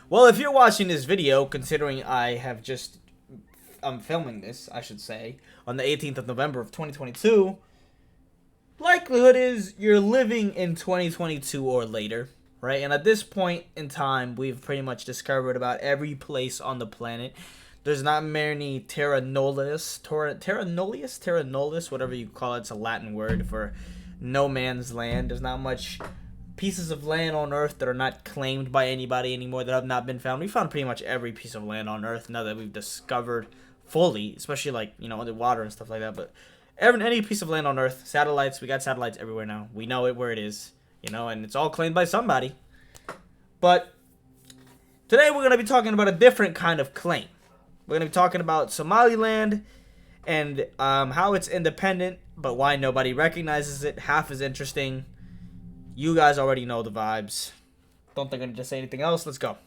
Well, if you're watching this video, considering I'm filming this, I should say, on the 18th of November of 2022, likelihood is you're living in 2022 or later, right? And at this point in time, we've pretty much discovered about every place on the planet. There's not many terra nullius, whatever you call it. It's a Latin word for no man's land. There's not much pieces of land on Earth that are not claimed by anybody anymore, that have not been found. We found pretty much every piece of land on Earth now that we've discovered fully, especially like, underwater and stuff like that. But any piece of land on Earth, satellites, we got satellites everywhere now. We know it where it is, and it's all claimed by somebody. But today we're going to be talking about a different kind of claim. We're going to be talking about Somaliland and how it's independent, but why nobody recognizes it. Half as interesting. You guys already know the vibes. Don't think I'm going to say anything else. Let's go.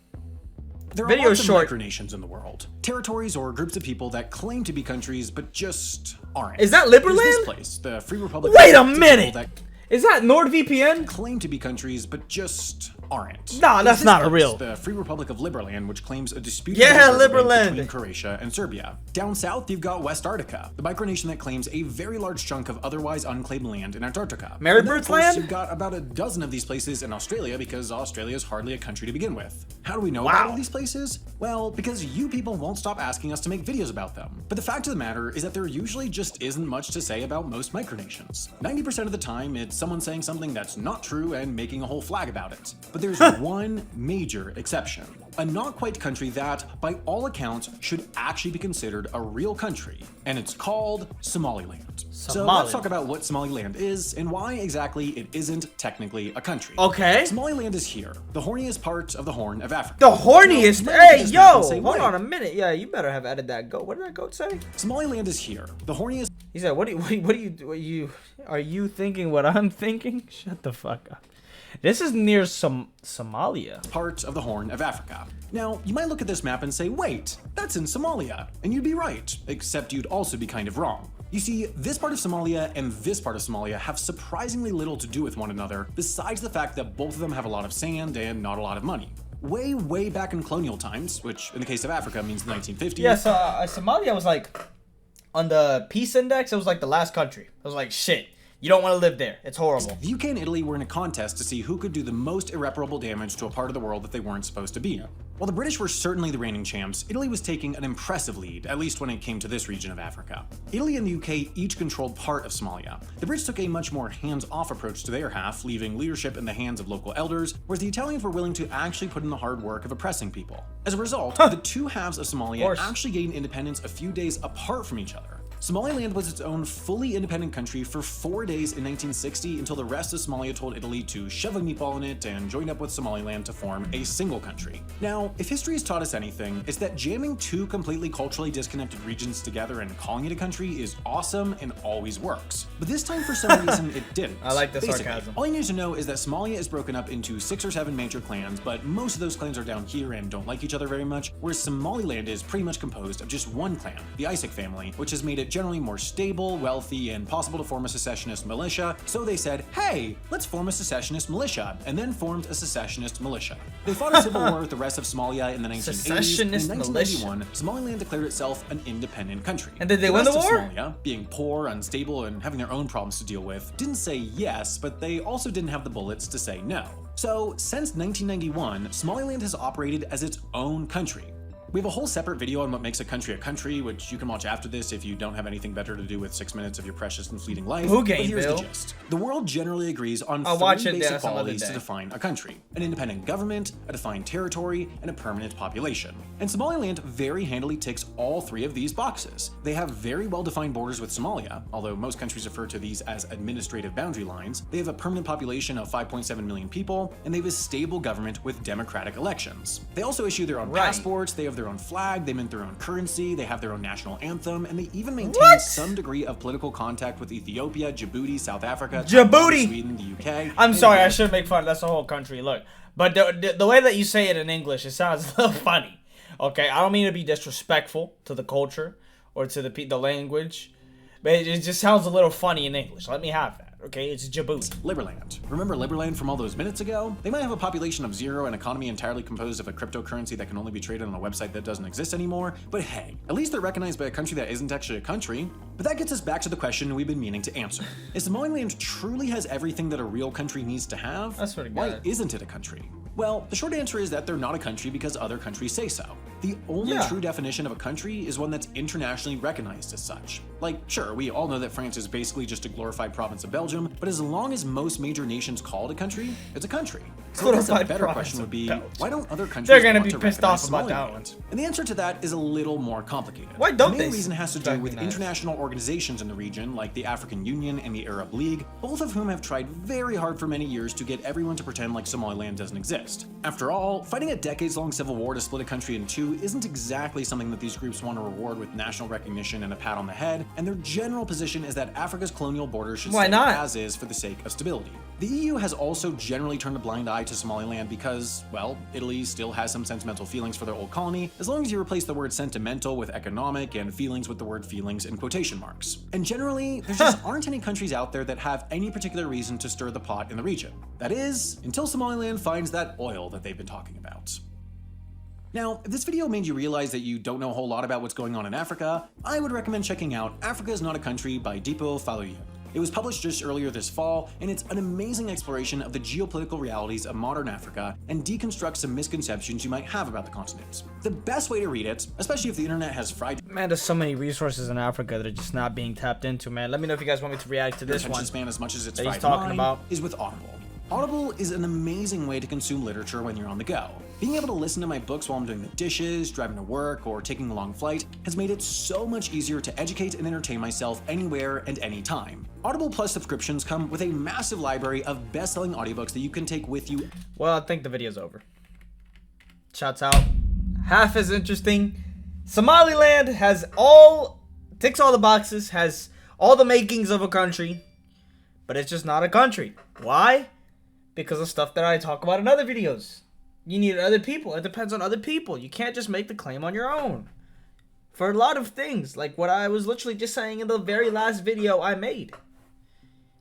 There are lots of micronations in the world. Territories or groups of people that claim to be countries, but just aren't. Is that Liberland? This place, the Free Republic. Wait a minute! Is that NordVPN? Claim to be countries, but just aren't. Nah, that's not a real. The Free Republic of Liberland, which claims a disputed Liberland between Croatia and Serbia. Down south, you've got West Antarctica, the micronation that claims a very large chunk of otherwise unclaimed land in Antarctica. Marybird's land? You've got about a dozen of these places in Australia, because Australia is hardly a country to begin with. How do we know about all these places? Well, because you people won't stop asking us to make videos about them. But the fact of the matter is that there usually just isn't much to say about most micronations. 90% of the time, it's someone saying something that's not true and making a whole flag about it. But there's one major exception. A not-quite country that, by all accounts, should actually be considered a real country, and it's called Somaliland. So let's talk about what Somaliland is and why exactly it isn't technically a country. Okay. Somaliland is here, the horniest part of the Horn of Africa. The horniest? Hey, yo! Hold on a minute. Yeah, you better have added that goat. What did that goat say? Somaliland is here, the horniest. He said, are you thinking what I'm thinking? Shut the fuck up. This is near Somalia. Part of the Horn of Africa. Now, you might look at this map and say, wait, that's in Somalia. And you'd be right, except you'd also be kind of wrong. You see, this part of Somalia and this part of Somalia have surprisingly little to do with one another, besides the fact that both of them have a lot of sand and not a lot of money. Way back in colonial times, which in the case of Africa means the 1950s. Yeah, so Somalia was like, on the peace index, it was like the last country. It was like, shit. You don't want to live there. It's horrible. The UK and Italy were in a contest to see who could do the most irreparable damage to a part of the world that they weren't supposed to be in. While the British were certainly the reigning champs, Italy was taking an impressive lead, at least when it came to this region of Africa. Italy and the UK each controlled part of Somalia. The Brits took a much more hands-off approach to their half, leaving leadership in the hands of local elders, whereas the Italians were willing to actually put in the hard work of oppressing people. As a result, the two halves of Somalia actually gained independence a few days apart from each other. Somaliland was its own fully independent country for 4 days in 1960 until the rest of Somalia told Italy to shove a meatball in it and join up with Somaliland to form a single country. Now, if history has taught us anything, it's that jamming two completely culturally disconnected regions together and calling it a country is awesome and always works. But this time, for some reason, it didn't. I like the sarcasm. All you need to know is that Somalia is broken up into 6 or 7 major clans, but most of those clans are down here and don't like each other very much, whereas Somaliland is pretty much composed of just one clan, the Isaac family, which has made it generally more stable, wealthy, and possible to form a secessionist militia, so they said, hey, let's form a secessionist militia, and then formed a secessionist militia. They fought a civil war with the rest of Somalia in the 1980s, and in 1991, Somaliland declared itself an independent country. And did they win the war? Somalia, being poor, unstable, and having their own problems to deal with, didn't say yes, but they also didn't have the bullets to say no. So, since 1991, Somaliland has operated as its own country. We have a whole separate video on what makes a country, which you can watch after this if you don't have anything better to do with 6 minutes of your precious and fleeting life. But here's the gist. The world generally agrees on 3 basic qualities to define a country: an independent government, a defined territory, and a permanent population. And Somaliland very handily ticks all 3 of these boxes. They have very well-defined borders with Somalia, although most countries refer to these as administrative boundary lines. They have a permanent population of 5.7 million people, and they have a stable government with democratic elections. They also issue their own passports, they have their own flag, they mint their own currency, they have their own national anthem, and they even maintain some degree of political contact with Ethiopia, Djibouti, South Africa, Sweden, the UK. I'm sorry, I shouldn't make fun. That's the whole country. Look, but the way that you say it in English, it sounds a little funny. Okay, I don't mean to be disrespectful to the culture or to the language, but it just sounds a little funny in English. Let me have that. okay? It's Djibouti. Liberland. Remember Liberland from all those minutes ago? They might have a population of 0 and economy entirely composed of a cryptocurrency that can only be traded on a website that doesn't exist anymore, but hey, at least they're recognized by a country that isn't actually a country. But that gets us back to the question we've been meaning to answer. If Somaliland truly has everything that a real country needs to have, That's pretty why good. isn't it a country? Well, the short answer is that they're not a country because other countries say so. The only true definition of a country is one that's internationally recognized as such. Like, sure, we all know that France is basically just a glorified province of Belgium, but as long as most major nations call it a country, it's a country. So I guess a better question would be, why don't other countries They're gonna want be to pissed recognize off about that Somaliland? one. And the answer to that is a little more complicated. Why don't the they main reason has to do with recognize? international organizations in the region, like the African Union and the Arab League, both of whom have tried very hard for many years to get everyone to pretend like Somaliland doesn't exist. After all, fighting a decades-long civil war to split a country in two isn't exactly something that these groups want to reward with national recognition and a pat on the head, and their general position is that Africa's colonial borders should Why stay not? as is for the sake of stability. The EU has also generally turned a blind eye to Somaliland because, well, Italy still has some sentimental feelings for their old colony, as long as you replace the word sentimental with economic and feelings with the word feelings in quotation marks. And generally, there just aren't any countries out there that have any particular reason to stir the pot in the region. That is, until Somaliland finds that oil that they've been talking about. Now, if this video made you realize that you don't know a whole lot about what's going on in Africa, I would recommend checking out Africa is Not a Country by Dipo Faloyin. It was published just earlier this fall, and it's an amazing exploration of the geopolitical realities of modern Africa and deconstructs some misconceptions you might have about the continent. The best way to read it, especially if the internet has fried Man, there's so many resources in Africa that are just not being tapped into, man. Let me know if you guys want me to react to your this attention one. span as much as it's that he's fried talking mine, about. is with Audible. Audible is an amazing way to consume literature when you're on the go. Being able to listen to my books while I'm doing the dishes, driving to work, or taking a long flight has made it so much easier to educate and entertain myself anywhere and anytime. Audible Plus subscriptions come with a massive library of best-selling audiobooks that you can take with you. Well, I think the video's over. Shouts out. Half as interesting. Somaliland ticks all the boxes, has all the makings of a country, but it's just not a country. Why? Because of stuff that I talk about in other videos. You need other people. It depends on other people. You can't just make the claim on your own. For a lot of things, like what I was literally just saying in the very last video I made.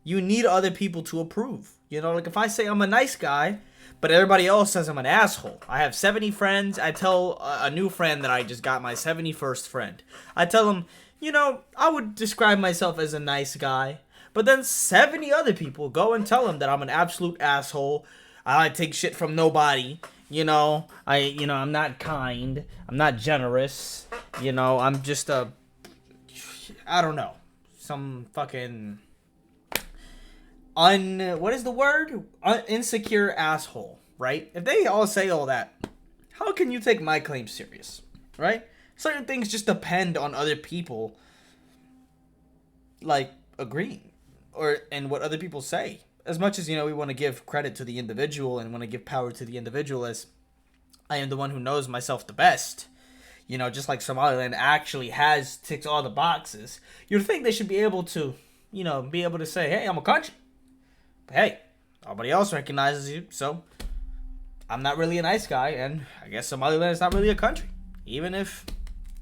You need other people to approve. You know, like if I say I'm a nice guy, but everybody else says I'm an asshole. I have 70 friends. I tell a new friend that I just got my 71st friend. I tell him, you know, I would describe myself as a nice guy. But then 70 other people go and tell him that I'm an absolute asshole. I take shit from nobody. You know, I'm not kind. I'm not generous. You know, I'm just I don't know. Some fucking what is the word? Insecure asshole, right? If they all say all that, how can you take my claim serious, right? Certain things just depend on other people, like, agreeing. And what other people say. As much as, you know, we want to give credit to the individual and want to give power to the individual, as I am the one who knows myself the best. You know, just like Somaliland actually ticks all the boxes. You'd think they should be able to, you know, be able to say, hey, I'm a country. But hey, nobody else recognizes you, so I'm not really a nice guy, and I guess Somaliland is not really a country, even if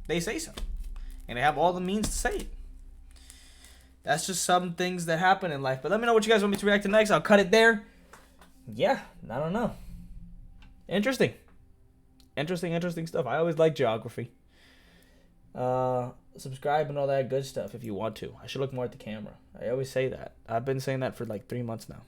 they say so. And they have all the means to say it. That's just some things that happen in life. But let me know what you guys want me to react to next. I'll cut it there. Yeah, I don't know. Interesting stuff. I always like geography. Subscribe and all that good stuff if you want to. I should look more at the camera. I always say that. I've been saying that for like 3 months now.